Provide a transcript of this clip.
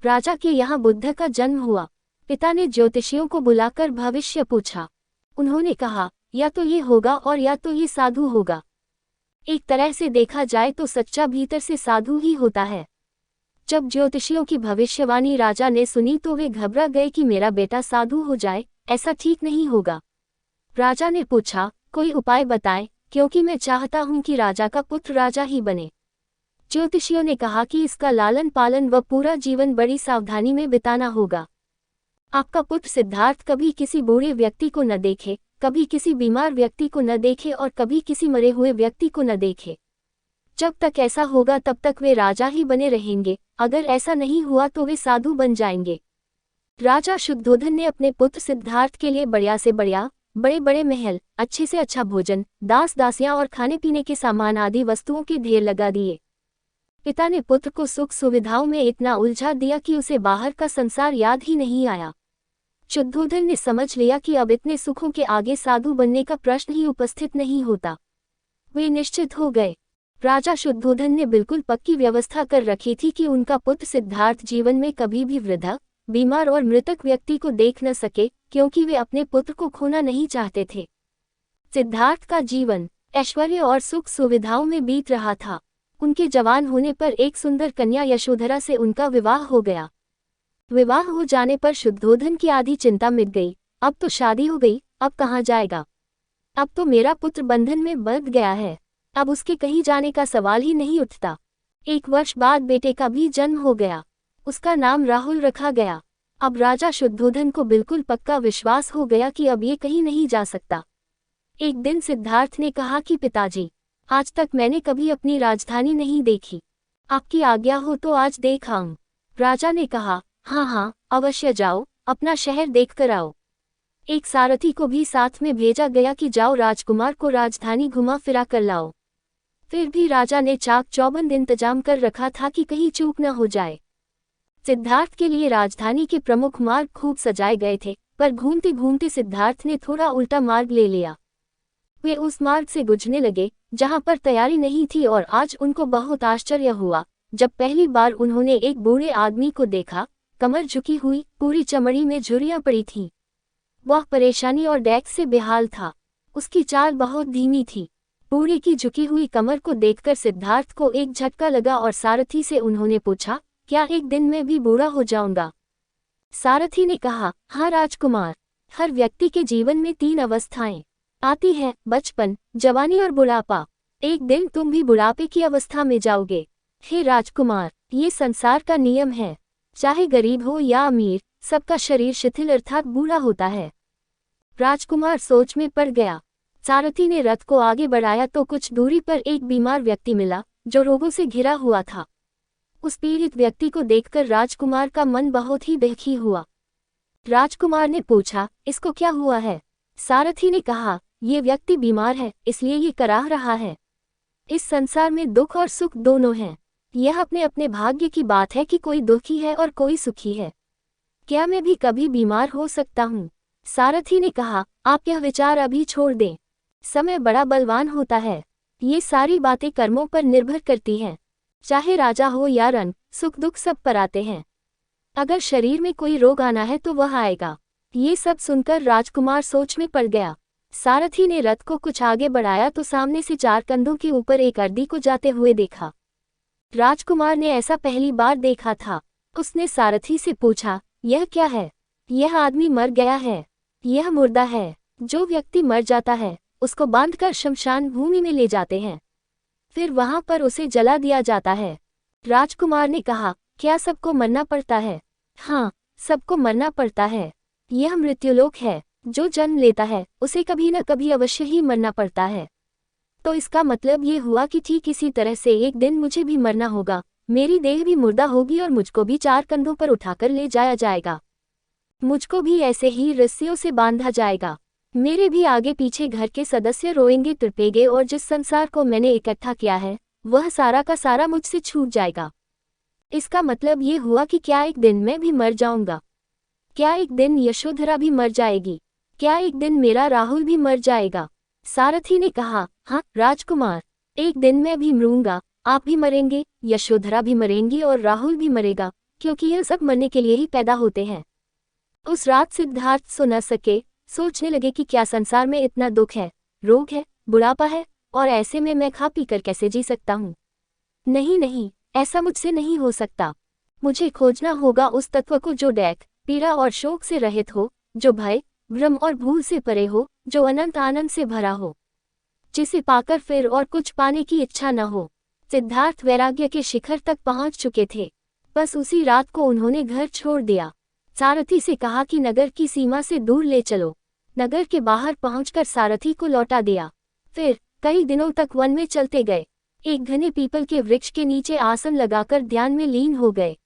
राजा के यहाँ बुद्ध का जन्म हुआ। पिता ने ज्योतिषियों को बुलाकर भविष्य पूछा। उन्होंने कहा, या तो ये होगा और या तो ये साधु होगा। एक तरह से देखा जाए तो सच्चा भीतर से साधु ही होता है। जब ज्योतिषियों की भविष्यवाणी राजा ने सुनी तो वे घबरा गए कि मेरा बेटा साधु हो जाए, ऐसा ठीक नहीं होगा। राजा ने पूछा, कोई उपाय बताएं, क्योंकि मैं चाहता हूं कि राजा का पुत्र राजा ही बने। ज्योतिषियों ने कहा कि इसका लालन पालन व पूरा जीवन बड़ी सावधानी में बिताना होगा। आपका पुत्र सिद्धार्थ कभी किसी बूढ़े व्यक्ति को न देखे, कभी किसी बीमार व्यक्ति को न देखे और कभी किसी मरे हुए व्यक्ति को न देखे। जब तक ऐसा होगा तब तक वे राजा ही बने रहेंगे, अगर ऐसा नहीं हुआ तो वे साधु बन जाएंगे। राजा शुद्धोधन ने अपने पुत्र सिद्धार्थ के लिए बढ़िया से बढ़िया, बड़े बड़े महल, अच्छे से अच्छा भोजन, दास दासियां और खाने पीने के सामान आदि वस्तुओं के ढेर लगा दिए। पिता ने पुत्र को सुख सुविधाओं में इतना उलझा दिया कि उसे बाहर का संसार याद ही नहीं आया। शुद्धोधन ने समझ लिया कि अब इतने सुखों के आगे साधु बनने का प्रश्न ही उपस्थित नहीं होता। वे निश्चित हो गए। राजा शुद्धोधन ने बिल्कुल पक्की व्यवस्था कर रखी थी कि उनका पुत्र सिद्धार्थ जीवन में कभी भी वृद्धा, बीमार और मृतक व्यक्ति को देख न सके, क्योंकि वे अपने पुत्र को खोना नहीं चाहते थे। सिद्धार्थ का जीवन ऐश्वर्य और सुख सुविधाओं में बीत रहा था। उनके जवान होने पर एक सुंदर कन्या यशोधरा से उनका विवाह हो गया। विवाह हो जाने पर शुद्धोधन की आधी चिंता मिट गई। अब तो शादी हो गई, अब कहाँ जाएगा? अब तो मेरा पुत्र बंधन में बंध गया है, अब उसके कहीं जाने का सवाल ही नहीं उठता। 1 वर्ष बाद बेटे का भी जन्म हो गया। उसका नाम राहुल रखा गया। अब राजा शुद्धोधन को बिल्कुल पक्का विश्वास हो गया कि अब ये कहीं नहीं जा सकता। एक दिन सिद्धार्थ ने कहा कि पिताजी, आज तक मैंने कभी अपनी राजधानी नहीं देखी, आपकी आज्ञा हो तो आज देख आऊं। राजा ने कहा, हाँ हाँ, अवश्य जाओ, अपना शहर देख कर आओ। एक सारथी को भी साथ में भेजा गया कि जाओ राजकुमार को राजधानी घुमा फिरा कर लाओ। फिर भी राजा ने चाक चौबंद इंतजाम कर रखा था कि कहीं चूक न हो जाए। सिद्धार्थ के लिए राजधानी के प्रमुख मार्ग खूब सजाए गए थे, पर घूमते घूमते सिद्धार्थ ने थोड़ा उल्टा मार्ग ले लिया। वे उस मार्ग से गुजरने लगे जहां पर तैयारी नहीं थी और आज उनको बहुत आश्चर्य हुआ जब पहली बार उन्होंने एक बूढ़े आदमी को देखा। कमर झुकी हुई, पूरी चमड़ी में झुर्रियां पड़ी थीं। वह परेशानी और डैक से बेहाल था। उसकी चाल बहुत धीमी थी। बूढ़े की झुकी हुई कमर को देखकर सिद्धार्थ को एक झटका लगा और सारथी से उन्होंने पूछा, क्या एक दिन में भी बूढ़ा हो जाऊंगा? सारथी ने कहा, हाँ राजकुमार, हर व्यक्ति के जीवन में 3 अवस्थाएं आती हैं, बचपन, जवानी और बुढ़ापा। एक दिन तुम भी बुढ़ापे की अवस्था में जाओगे। हे राजकुमार, ये संसार का नियम है, चाहे गरीब हो या अमीर, सबका शरीर शिथिल अर्थात बूढ़ा होता है। राजकुमार सोच में पड़ गया। सारथी ने रथ को आगे बढ़ाया तो कुछ दूरी पर एक बीमार व्यक्ति मिला जो रोगों से घिरा हुआ था। उस पीड़ित व्यक्ति को देखकर राजकुमार का मन बहुत ही दुखी हुआ। राजकुमार ने पूछा, इसको क्या हुआ है? सारथी ने कहा, ये व्यक्ति बीमार है, इसलिए ये कराह रहा है। इस संसार में दुख और सुख दोनों हैं। यह अपने अपने भाग्य की बात है कि कोई दुखी है और कोई सुखी है। क्या मैं भी कभी बीमार हो सकता हूँ? सारथी ने कहा, आप यह विचार अभी छोड़ दें। समय बड़ा बलवान होता है। ये सारी बातें कर्मों पर निर्भर करती हैं। चाहे राजा हो या रंक, सुख दुख सब पर आते हैं। अगर शरीर में कोई रोग आना है तो वह आएगा। ये सब सुनकर राजकुमार सोच में पड़ गया। सारथी ने रथ को कुछ आगे बढ़ाया तो सामने से 4 कंधों के ऊपर एक अर्दी को जाते हुए देखा। राजकुमार ने ऐसा पहली बार देखा था। उसने सारथी से पूछा, यह क्या है? यह आदमी मर गया है, यह मुर्दा है। जो व्यक्ति मर जाता है उसको बांधकर शमशान भूमि में ले जाते हैं, फिर वहां पर उसे जला दिया जाता है। राजकुमार ने कहा, क्या सबको मरना पड़ता है? हाँ, सबको मरना पड़ता है। यह मृत्युलोक है। जो जन्म लेता है उसे कभी न कभी अवश्य ही मरना पड़ता है। तो इसका मतलब ये हुआ कि ठीक इसी तरह से एक दिन मुझे भी मरना होगा। मेरी देह भी मुर्दा होगी और मुझको भी 4 कंधों पर उठाकर ले जाया जाएगा। मुझको भी ऐसे ही रस्सियों से बांधा जाएगा। मेरे भी आगे पीछे घर के सदस्य रोएंगे, तड़पेंगे और जिस संसार को मैंने इकट्ठा किया है वह सारा का सारा मुझसे छूट जाएगा। इसका मतलब ये हुआ कि क्या एक दिन मैं भी मर जाऊंगा? क्या एक दिन यशोधरा भी मर जाएगी? क्या एक दिन मेरा राहुल भी मर जाएगा? सारथी ने कहा, हाँ राजकुमार, एक दिन मैं भी मरूंगा, आप भी मरेंगे, यशोधरा भी मरेंगी और राहुल भी मरेगा, क्योंकि यह सब मरने के लिए ही पैदा होते हैं। उस रात सिद्धार्थ सो न सके, सोचने लगे कि क्या संसार में इतना दुख है, रोग है, बुढ़ापा है, और ऐसे में मैं खा पी कर कैसे जी सकता हूँ। नहीं नहीं, ऐसा मुझसे नहीं हो सकता। मुझे खोजना होगा उस तत्व को जो दैख, पीड़ा और शोक से रहित हो, जो भय, भ्रम और भूल से परे हो, जो अनंत आनंद से भरा हो, जिसे पाकर फिर और कुछ पाने की इच्छा न हो। सिद्धार्थ वैराग्य के शिखर तक पहुंच चुके थे। बस उसी रात को उन्होंने घर छोड़ दिया। सारथी से कहा कि नगर की सीमा से दूर ले चलो। नगर के बाहर पहुंचकर सारथी को लौटा दिया। फिर कई दिनों तक वन में चलते गए। एक घने पीपल के वृक्ष के नीचे आसन लगाकर ध्यान में लीन हो गए।